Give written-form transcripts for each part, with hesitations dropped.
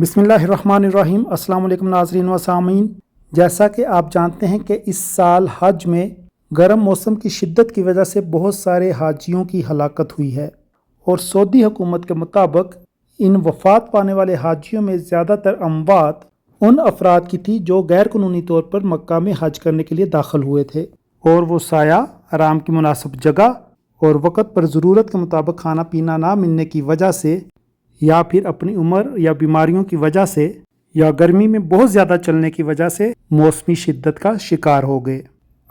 بسم اللہ الرحمن الرحیم۔ السلام علیکم ناظرین و سامعین، جیسا کہ آپ جانتے ہیں کہ اس سال حج میں گرم موسم کی شدت کی وجہ سے بہت سارے حاجیوں کی ہلاکت ہوئی ہے، اور سعودی حکومت کے مطابق ان وفات پانے والے حاجیوں میں زیادہ تر اموات ان افراد کی تھی جو غیر قانونی طور پر مکہ میں حج کرنے کے لیے داخل ہوئے تھے، اور وہ سایہ، آرام کی مناسب جگہ اور وقت پر ضرورت کے مطابق کھانا پینا نہ ملنے کی وجہ سے، یا پھر اپنی عمر یا بیماریوں کی وجہ سے، یا گرمی میں بہت زیادہ چلنے کی وجہ سے موسمی شدت کا شکار ہو گئے۔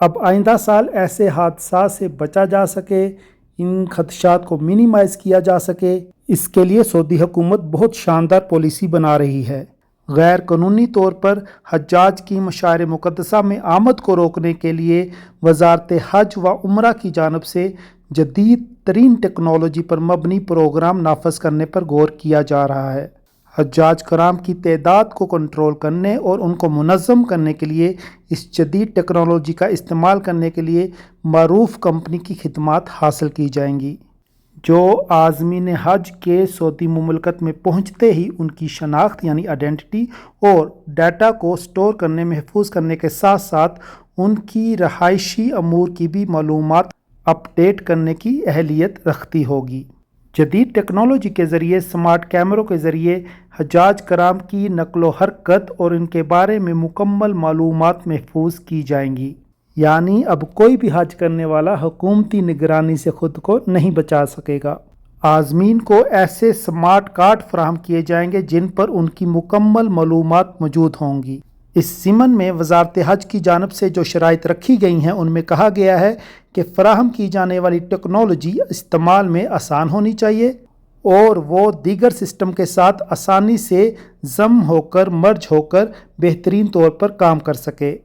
اب آئندہ سال ایسے حادثات سے بچا جا سکے، ان خدشات کو منیمائز کیا جا سکے، اس کے لیے سعودی حکومت بہت شاندار پالیسی بنا رہی ہے۔ غیر قانونی طور پر حجاج کی مشاعر مقدسہ میں آمد کو روکنے کے لیے وزارت حج و عمرہ کی جانب سے جدید ترین ٹیکنالوجی پر مبنی پروگرام نافذ کرنے پر غور کیا جا رہا ہے۔ حجاج کرام کی تعداد کو کنٹرول کرنے اور ان کو منظم کرنے کے لیے اس جدید ٹیکنالوجی کا استعمال کرنے کے لیے معروف کمپنی کی خدمات حاصل کی جائیں گی، جو عازمین حج کے سعودی مملکت میں پہنچتے ہی ان کی شناخت یعنی آئیڈینٹی اور ڈیٹا کو سٹور کرنے، محفوظ کرنے کے ساتھ ساتھ ان کی رہائشی امور کی بھی معلومات اپ ڈیٹ کرنے کی اہلیت رکھتی ہوگی۔ جدید ٹیکنالوجی کے ذریعے سمارٹ کیمروں کے ذریعے حجاج کرام کی نقل و حرکت اور ان کے بارے میں مکمل معلومات محفوظ کی جائیں گی، یعنی اب کوئی بھی حج کرنے والا حکومتی نگرانی سے خود کو نہیں بچا سکے گا۔ عازمین کو ایسے سمارٹ کارڈ فراہم کیے جائیں گے جن پر ان کی مکمل معلومات موجود ہوں گی۔ اس ضمن میں وزارت حج کی جانب سے جو شرائط رکھی گئی ہیں ان میں کہا گیا ہے کہ فراہم کی جانے والی ٹیکنالوجی استعمال میں آسان ہونی چاہیے اور وہ دیگر سسٹم کے ساتھ آسانی سے ضم ہو کر، مرج ہو کر بہترین طور پر کام کر سکے۔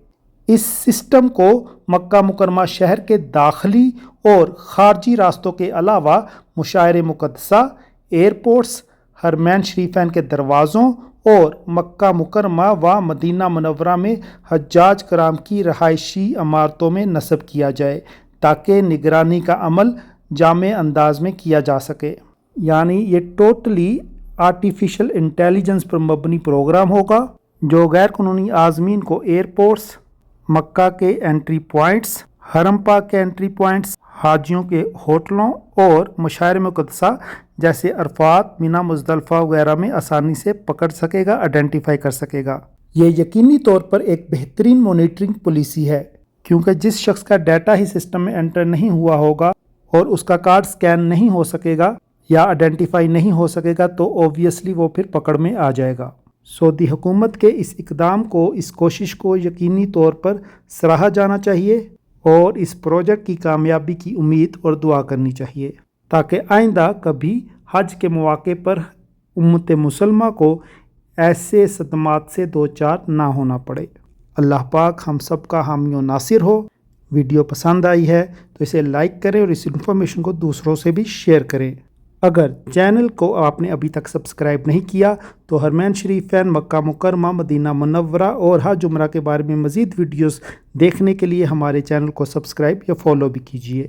اس سسٹم کو مکہ مکرمہ شہر کے داخلی اور خارجی راستوں کے علاوہ مشاعر مقدسہ، ایئرپورٹس، حرمین شریفین کے دروازوں اور مکہ مکرمہ و مدینہ منورہ میں حجاج کرام کی رہائشی عمارتوں میں نصب کیا جائے، تاکہ نگرانی کا عمل جامع انداز میں کیا جا سکے۔ یعنی یہ ٹوٹلی آرٹیفیشل انٹیلیجنس پر مبنی پروگرام ہوگا، جو غیر قانونی عازمین کو ایئرپورٹس، مکہ کے انٹری پوائنٹس، حرم پاک کے انٹری پوائنٹس، حاجیوں کے ہوٹلوں اور مشاعر مقدسہ جیسے عرفات، مینا، مزدلفہ وغیرہ میں آسانی سے پکڑ سکے گا، آئیڈینٹیفائی کر سکے گا۔ یہ یقینی طور پر ایک بہترین مانیٹرنگ پالیسی ہے، کیونکہ جس شخص کا ڈیٹا ہی سسٹم میں انٹر نہیں ہوا ہوگا اور اس کا کارڈ سکین نہیں ہو سکے گا یا آئیڈینٹیفائی نہیں ہو سکے گا تو اوبویسلی وہ پھر پکڑ میں آ جائے گا۔ سعودی حکومت کے اس اقدام کو، اس کوشش کو یقینی طور پر سراہا جانا چاہیے اور اس پروجیکٹ کی کامیابی کی امید اور دعا کرنی چاہیے، تاکہ آئندہ کبھی حج کے مواقع پر امت مسلمہ کو ایسے صدمات سے دوچار نہ ہونا پڑے۔ اللہ پاک ہم سب کا حامی و ناصر ہو۔ ویڈیو پسند آئی ہے تو اسے لائک کریں اور اس انفارمیشن کو دوسروں سے بھی شیئر کریں۔ اگر چینل کو آپ نے ابھی تک سبسکرائب نہیں کیا تو حرمین شریفین، مکہ مکرمہ، مدینہ منورہ اور حج عمرہ کے بارے میں مزید ویڈیوز دیکھنے کے لیے ہمارے چینل کو سبسکرائب یا فالو بھی کیجیے۔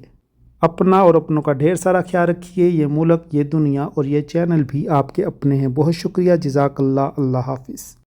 اپنا اور اپنوں کا ڈھیر سارا خیال رکھیے۔ یہ ملک، یہ دنیا اور یہ چینل بھی آپ کے اپنے ہیں۔ بہت شکریہ۔ جزاک اللہ۔ اللہ حافظ۔